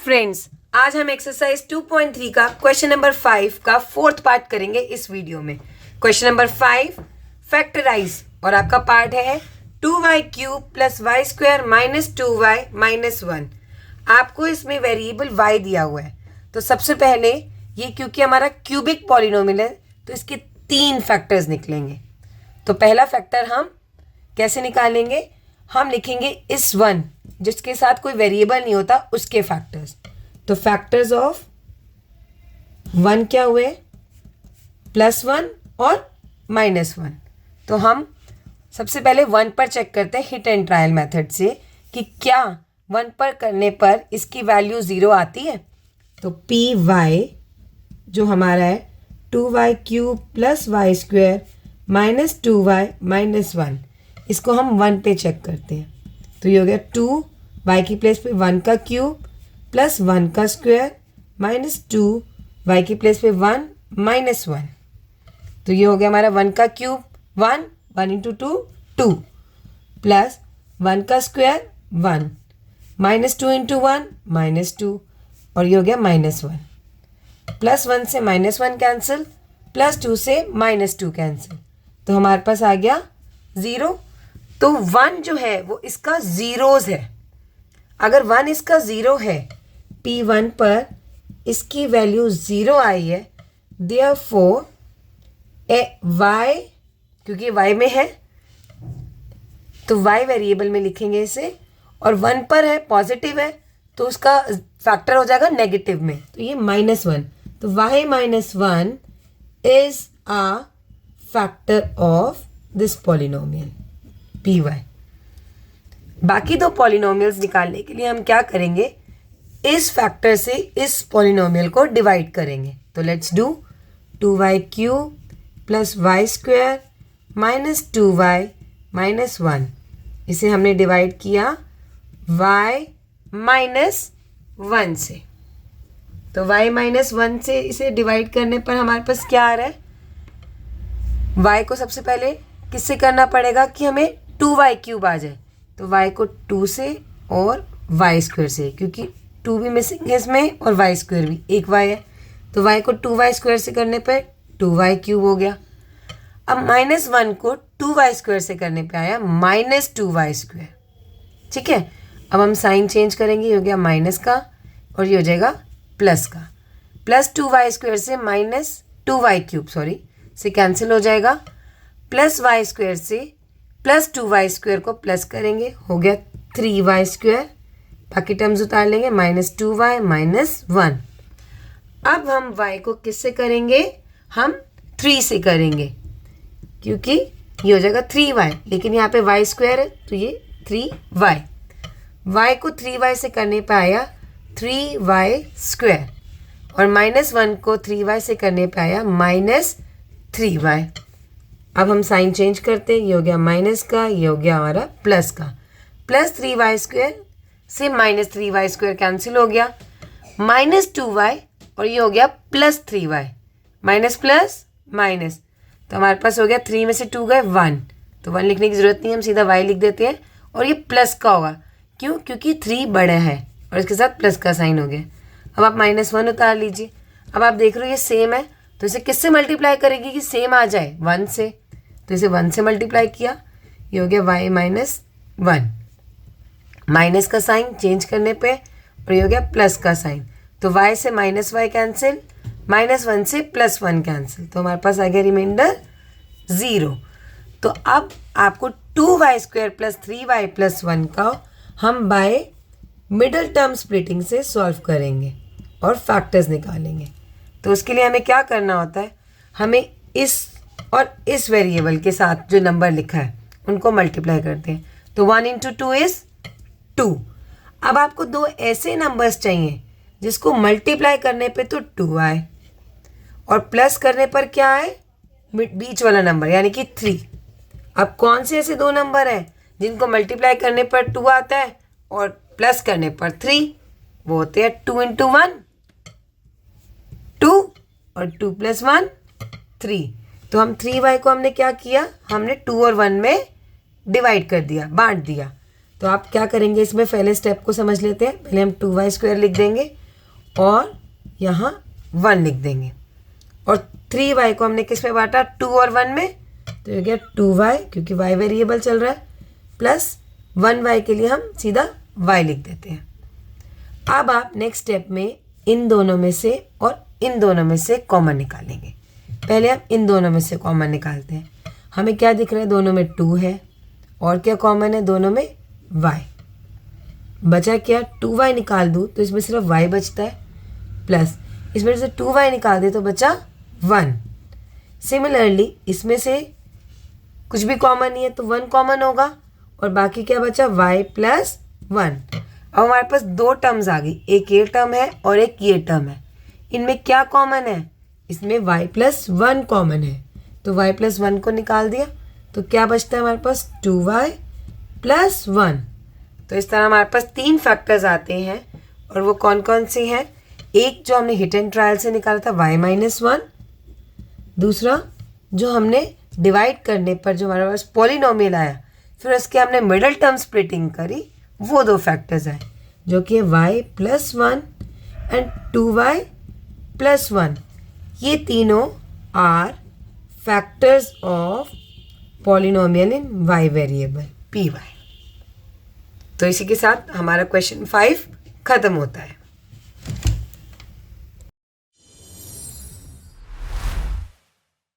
Friends, आज हम exercise 2.3 का क्वेश्चन नंबर 5 का फोर्थ पार्ट करेंगे इस वीडियो में। क्वेश्चन नंबर 5 फैक्टराइज और आपका पार्ट है 2y cube plus y square minus 2y minus 1। आपको इसमें वेरिएबल y दिया हुआ है। तो सबसे पहले ये क्योंकि हमारा क्यूबिक पॉलिनोमियल है तो इसके 3 फैक्टर्स निकलेंगे। तो पहला फैक्टर हम कैसे निकालेंगे, हम लिखेंगे इस 1 जिसके साथ कोई वेरिएबल नहीं होता उसके फैक्टर्स। तो फैक्टर्स ऑफ 1 क्या हुए, +1 और -1। तो हम सबसे पहले 1 पर चेक करते हैं हिट एंड ट्रायल मेथड से कि क्या 1 पर करने पर इसकी वैल्यू 0 आती है। तो पी वाई जो हमारा है 2y cube plus y square minus 2y minus 1, इसको हम 1 पे चेक करते हैं। तो ये हो गया 2 y की प्लेस पे 1 का क्यूब प्लस 1 का स्क्वायर माइनस 2 y की प्लेस पे 1 माइनस 1। तो ये हो गया हमारा 1 का क्यूब 1 इंटू 2 2 प्लस 1 का स्क्वायर 1 माइनस 2 इंटू 1 माइनस 2 और ये हो गया -1। +1 से -1 कैंसिल, +2 से -2 कैंसिल, तो हमारे पास आ गया 0। तो 1 जो है वो इसका ज़ीरोज़ है। अगर 1 इसका 0 है, P1 पर इसकी वैल्यू 0 आई है, देयरफॉर y, क्योंकि y में है तो y वेरिएबल में लिखेंगे इसे, और 1 पर है पॉजिटिव है तो उसका फैक्टर हो जाएगा नेगेटिव में, तो ये -1। तो y minus 1 is a factor of this polynomial P Y. बाकी दो पॉलिनोमियल्स निकालने के लिए हम क्या करेंगे, इस फैक्टर से इस पॉलिनोमियल को डिवाइड करेंगे। तो let's do 2y cube plus y square minus 2y minus 1, इसे हमने डिवाइड किया y माइनस 1 से। तो y माइनस 1 से इसे डिवाइड करने पर हमारे पास क्या आ रहा है, y को सबसे पहले किससे करना पड़ेगा कि हमें 2y क्यूब आ जाए। तो y को 2 से और वाई स्क्वायर से, क्योंकि 2 भी मिसिंग है इसमें और वाई स्क्वायर भी, एक y है, तो y को 2y स्क्वायर से करने पर 2y क्यूब हो गया। अब -1 को 2y स्क्वायर से करने पे आया -2y स्क्वायर। ठीक है, अब हम साइन चेंज करेंगे, ये हो गया माइनस का और ये हो जाएगा प्लस का। +2y स्क्वायर से -2y क्यूब से कैंसिल हो जाएगा, प्लस वाई स्क्वायर से +2y स्क्वायर को प्लस करेंगे, हो गया 3y स्क्वायर। बाकी टर्म्स उतार लेंगे, -2y माइनस 1। अब हम y को किससे करेंगे, हम 3 से करेंगे, क्योंकि ये हो जाएगा 3y, लेकिन यहाँ पे y स्क्वायर है तो ये 3y। y को 3y से करने पे आया 3y स्क्वायर और -1 को 3y से करने पे आया -3y। अब हम साइन चेंज करते हैं, ये हो गया माइनस का, ये हो गया हमारा प्लस का। +3y स्क्वायर से -3y स्क्वायर कैंसिल हो गया, -2y और ये हो गया +3y, माइनस प्लस माइनस, तो हमारे पास हो गया 3 में से 2 गए 1, तो 1 लिखने की ज़रूरत नहीं, हम सीधा y लिख देते हैं और ये प्लस का होगा, क्यों, क्योंकि 3 बड़ा है और इसके साथ प्लस का साइन हो गया। अब आप -1 उतार लीजिए। अब आप देख रहे हो ये सेम है तो इसे किससे मल्टीप्लाई करेगी कि सेम आ जाए, 1 से, तो इसे 1 से मल्टीप्लाई किया, ये हो गया y माइनस 1, माइनस का साइन चेंज करने पे और ये हो गया प्लस का साइन, तो y से -y कैंसिल, -1 से +1 कैंसिल, तो हमारे पास आ गया रिमाइंडर 0। तो अब आपको 2y square plus 3y plus 1 का हम बाय मिडल टर्म स्प्लिटिंग से सॉल्व करेंगे और फैक्टर्स निकालेंगे। तो उसके लिए हमें क्या करना होता है, हमें इस और इस वेरिएबल के साथ जो नंबर लिखा है उनको मल्टीप्लाई करते हैं। तो 1 इंटू 2 इज़ 2। अब आपको दो ऐसे नंबर्स चाहिए जिसको मल्टीप्लाई करने पे तो 2 आए और प्लस करने पर क्या आए, बीच वाला नंबर यानी कि 3। अब कौन से ऐसे दो नंबर हैं जिनको मल्टीप्लाई करने पर 2 आता है और प्लस करने पर 3, वो होते हैं 2 इंटू 1 2 और 2 + 1 3। तो हम 3y को हमने क्या किया, हमने 2 और 1 में डिवाइड कर दिया, बांट दिया। तो आप क्या करेंगे, इसमें पहले स्टेप को समझ लेते हैं। पहले हम 2y² लिख देंगे और यहाँ 1 लिख देंगे, और 3y को हमने किस में बांटा, 2 और 1 में, तो ये गया 2y, क्योंकि y वेरिएबल चल रहा है, प्लस 1y के लिए हम सीधा y लिख देते हैं। अब आप नेक्स्ट स्टेप में इन दोनों में से और इन दोनों में से कॉमन निकालेंगे। पहले हम इन दोनों में से कॉमन निकालते हैं। हमें क्या दिख रहा है, दोनों में 2 है, और क्या कॉमन है, दोनों में y। बचा क्या, 2y निकाल दूँ तो इसमें सिर्फ y बचता है, प्लस इसमें से 2y निकाल दे तो बचा 1। सिमिलरली इसमें से कुछ भी कॉमन नहीं है तो 1 कॉमन होगा, और बाकी क्या बचा, y प्लस 1। अब हमारे पास 2 टर्म्स आ गई, एक ये टर्म है और एक ये टर्म है। इनमें क्या कॉमन है, इसमें y प्लस 1 कॉमन है, तो y प्लस 1 को निकाल दिया तो क्या बचता है हमारे पास, 2y प्लस 1। तो इस तरह हमारे पास 3 फैक्टर्स आते हैं, और वो कौन कौन से हैं, एक जो हमने हिट एंड ट्रायल से निकाला था y माइनस 1, दूसरा जो हमने डिवाइड करने पर जो हमारे पास पॉलिनोमियल आया, फिर उसके हमने मिडल टर्म स्प्लिटिंग करी, वो 2 फैक्टर्स आए, जो कि y plus 1 and 2y plus 1। ये तीनों are factors of polynomial in y variable py। तो इसी के साथ हमारा क्वेश्चन 5 खत्म होता है।